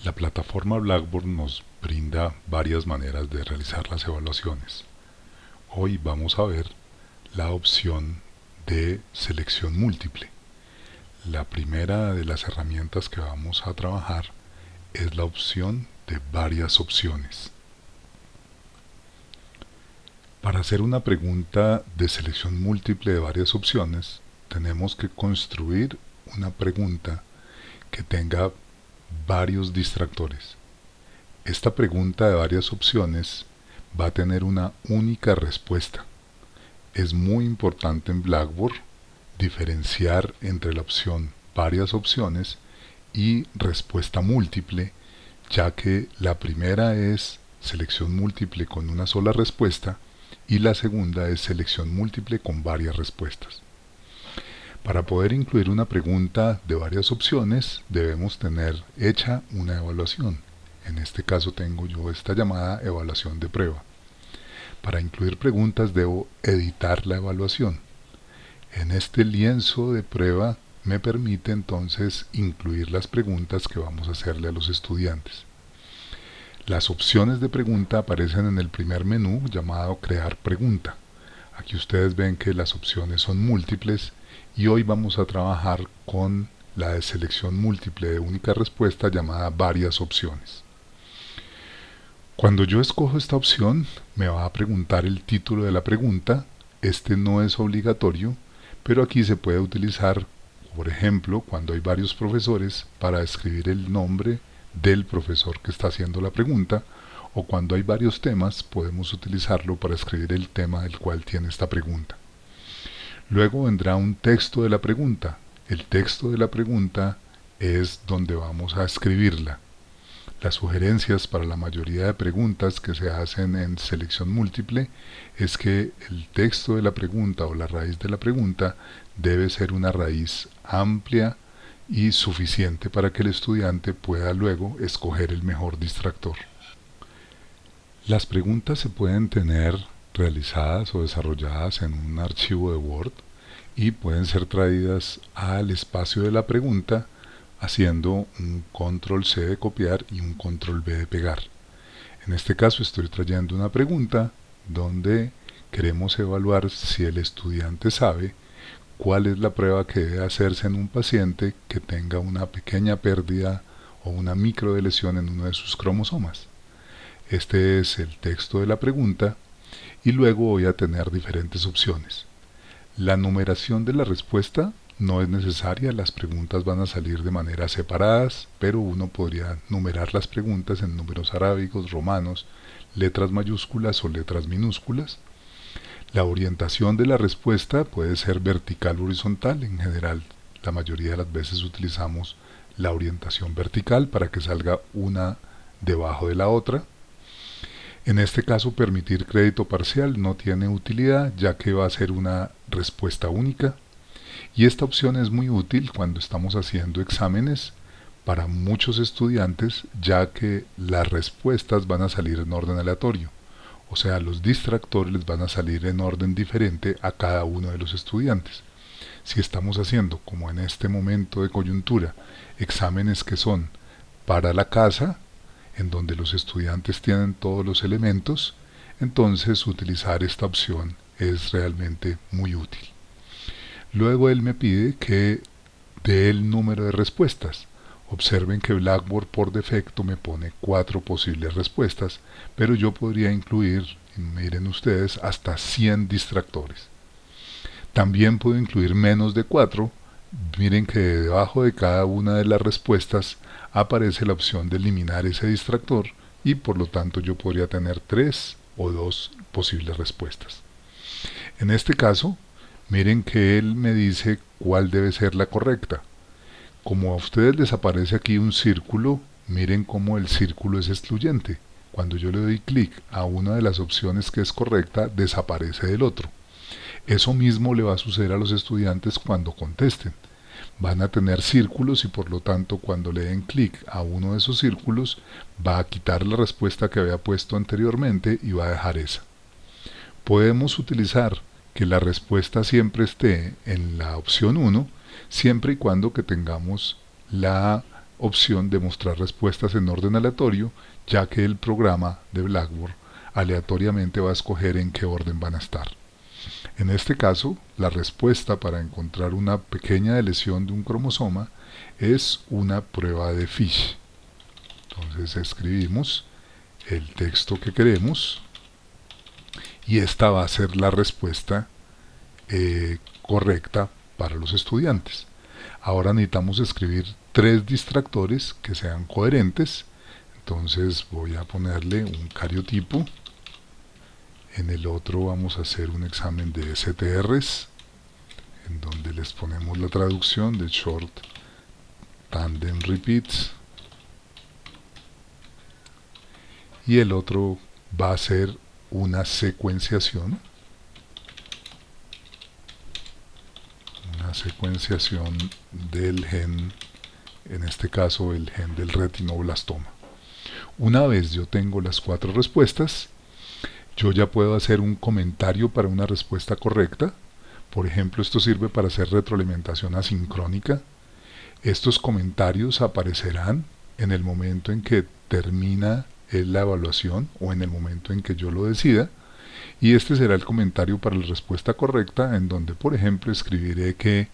La plataforma Blackboard nos brinda varias maneras de realizar las evaluaciones. Hoy vamos a ver la opción de selección múltiple. La primera de las herramientas que vamos a trabajar es la opción de varias opciones. Para hacer una pregunta de selección múltiple de varias opciones, tenemos que construir una pregunta que tenga varios distractores. Esta pregunta de varias opciones va a tener una única respuesta. Es muy importante en Blackboard diferenciar entre la opción varias opciones y respuesta múltiple, ya que la primera es selección múltiple con una sola respuesta y la segunda es selección múltiple con varias respuestas. Para poder incluir una pregunta de varias opciones debemos tener hecha una evaluación. En este caso tengo yo esta llamada evaluación de prueba. Para incluir preguntas debo editar la evaluación. En este lienzo de prueba me permite entonces incluir las preguntas que vamos a hacerle a los estudiantes. Las opciones de pregunta aparecen en el primer menú llamado crear pregunta. Aquí ustedes ven que las opciones son múltiples y hoy vamos a trabajar con la de selección múltiple de única respuesta llamada varias opciones. Cuando yo escojo esta opción me va a preguntar el título de la pregunta. Este no es obligatorio, pero aquí se puede utilizar, por ejemplo, cuando hay varios profesores para escribir el nombre del profesor que está haciendo la pregunta, o cuando hay varios temas podemos utilizarlo para escribir el tema del cual tiene esta pregunta. Luego vendrá un texto de la pregunta. El texto de la pregunta es donde vamos a escribirla. Las sugerencias para la mayoría de preguntas que se hacen en selección múltiple es que el texto de la pregunta o la raíz de la pregunta debe ser una raíz amplia y suficiente para que el estudiante pueda luego escoger el mejor distractor. Las preguntas se pueden tener realizadas o desarrolladas en un archivo de Word y pueden ser traídas al espacio de la pregunta haciendo un control C de copiar y un control V de pegar. En este caso estoy trayendo una pregunta donde queremos evaluar si el estudiante sabe cuál es la prueba que debe hacerse en un paciente que tenga una pequeña pérdida o una microdeleción en uno de sus cromosomas. Este es el texto de la pregunta y luego voy a tener diferentes opciones. La numeración de la respuesta no es necesaria, las preguntas van a salir de manera separadas, pero uno podría numerar las preguntas en números arábigos, romanos, letras mayúsculas o letras minúsculas. La orientación de la respuesta puede ser vertical o horizontal. En general, la mayoría de las veces utilizamos la orientación vertical para que salga una debajo de la otra. En este caso, permitir crédito parcial no tiene utilidad, ya que va a ser una respuesta única. Y esta opción es muy útil cuando estamos haciendo exámenes para muchos estudiantes, ya que las respuestas van a salir en orden aleatorio. O sea, los distractores les van a salir en orden diferente a cada uno de los estudiantes. Si estamos haciendo, como en este momento de coyuntura, exámenes que son para la casa, en donde los estudiantes tienen todos los elementos, entonces utilizar esta opción es realmente muy útil. Luego él me pide que dé el número de respuestas. Observen que Blackboard por defecto me pone 4 posibles respuestas, pero yo podría incluir, miren ustedes, hasta 100 distractores. También puedo incluir menos de 4. Miren que debajo de cada una de las respuestas aparece la opción de eliminar ese distractor y por lo tanto yo podría tener 3 o 2 posibles respuestas. En este caso, miren que él me dice cuál debe ser la correcta. Como a ustedes les aparece aquí un círculo, miren cómo el círculo es excluyente. Cuando yo le doy clic a una de las opciones que es correcta, desaparece del otro. Eso mismo le va a suceder a los estudiantes cuando contesten. Van a tener círculos y por lo tanto cuando le den clic a uno de esos círculos va a quitar la respuesta que había puesto anteriormente y va a dejar esa. Podemos utilizar que la respuesta siempre esté en la opción 1 siempre y cuando que tengamos la opción de mostrar respuestas en orden aleatorio, ya que el programa de Blackboard aleatoriamente va a escoger en qué orden van a estar. En este caso, la respuesta para encontrar una pequeña lesión de un cromosoma es una prueba de Fish. Entonces escribimos el texto que queremos y esta va a ser la respuesta correcta para los estudiantes. Ahora necesitamos escribir 3 distractores que sean coherentes. Entonces voy a ponerle un cariotipo. En el otro vamos a hacer un examen de STRs, en donde les ponemos la traducción de Short Tandem Repeats. Y el otro va a ser una secuenciación. Del gen, en este caso el gen del retinoblastoma. Una vez yo tengo las 4 respuestas, yo ya puedo hacer un comentario para una respuesta correcta. Por ejemplo, esto sirve para hacer retroalimentación asincrónica. Estos comentarios aparecerán en el momento en que termina la evaluación o en el momento en que yo lo decida. Y este será el comentario para la respuesta correcta, en donde, por ejemplo, escribiré que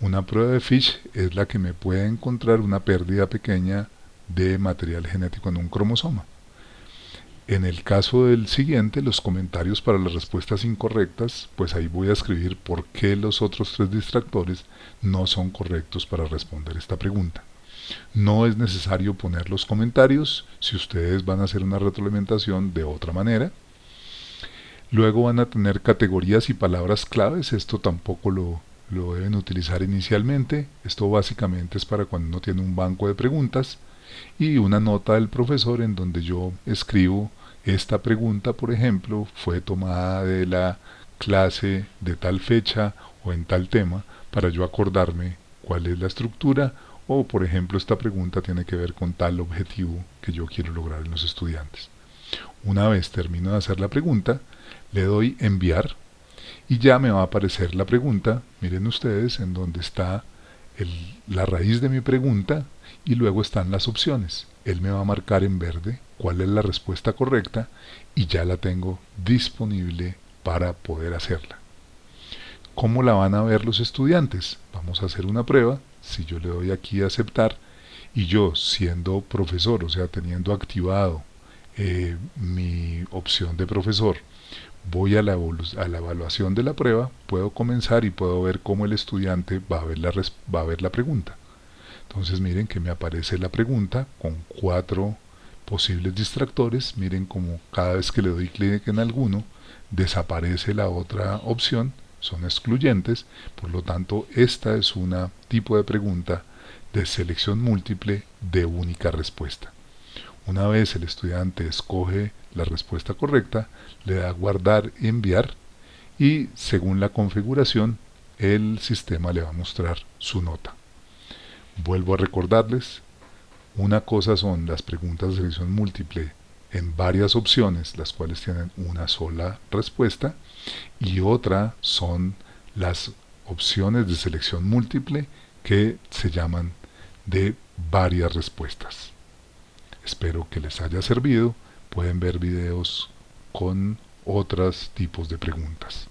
una prueba de Fish es la que me puede encontrar una pérdida pequeña de material genético en un cromosoma. En el caso del siguiente, los comentarios para las respuestas incorrectas, pues ahí voy a escribir por qué los otros 3 distractores no son correctos para responder esta pregunta. No es necesario poner los comentarios si ustedes van a hacer una retroalimentación de otra manera. Luego van a tener categorías y palabras claves. Esto tampoco lo deben utilizar inicialmente. Esto básicamente es para cuando uno tiene un banco de preguntas. Y una nota del profesor en donde yo escribo: esta pregunta, por ejemplo, fue tomada de la clase de tal fecha o en tal tema, para yo acordarme cuál es la estructura, o por ejemplo esta pregunta tiene que ver con tal objetivo que yo quiero lograr en los estudiantes. Una vez termino de hacer la pregunta, le doy enviar y ya me va a aparecer la pregunta. Miren ustedes en donde está la raíz de mi pregunta y luego están las opciones. Él me va a marcar en verde cuál es la respuesta correcta y ya la tengo disponible para poder hacerla. ¿Cómo la van a ver los estudiantes? Vamos a hacer una prueba. Si yo le doy aquí a aceptar y yo, siendo profesor, o sea teniendo activado mi opción de profesor, voy a la evaluación de la prueba, puedo comenzar y puedo ver cómo el estudiante va a ver la pregunta. Entonces miren que me aparece la pregunta con 4 posibles distractores. Miren como cada vez que le doy clic en alguno desaparece la otra opción, son excluyentes. Por lo tanto, esta es un tipo de pregunta de selección múltiple de única respuesta. Una vez el estudiante escoge la respuesta correcta, le da guardar y enviar, y según la configuración el sistema le va a mostrar su nota. Vuelvo a recordarles: una cosa son las preguntas de selección múltiple en varias opciones, las cuales tienen una sola respuesta, y otra son las opciones de selección múltiple que se llaman de varias respuestas. Espero que les haya servido. Pueden ver videos con otros tipos de preguntas.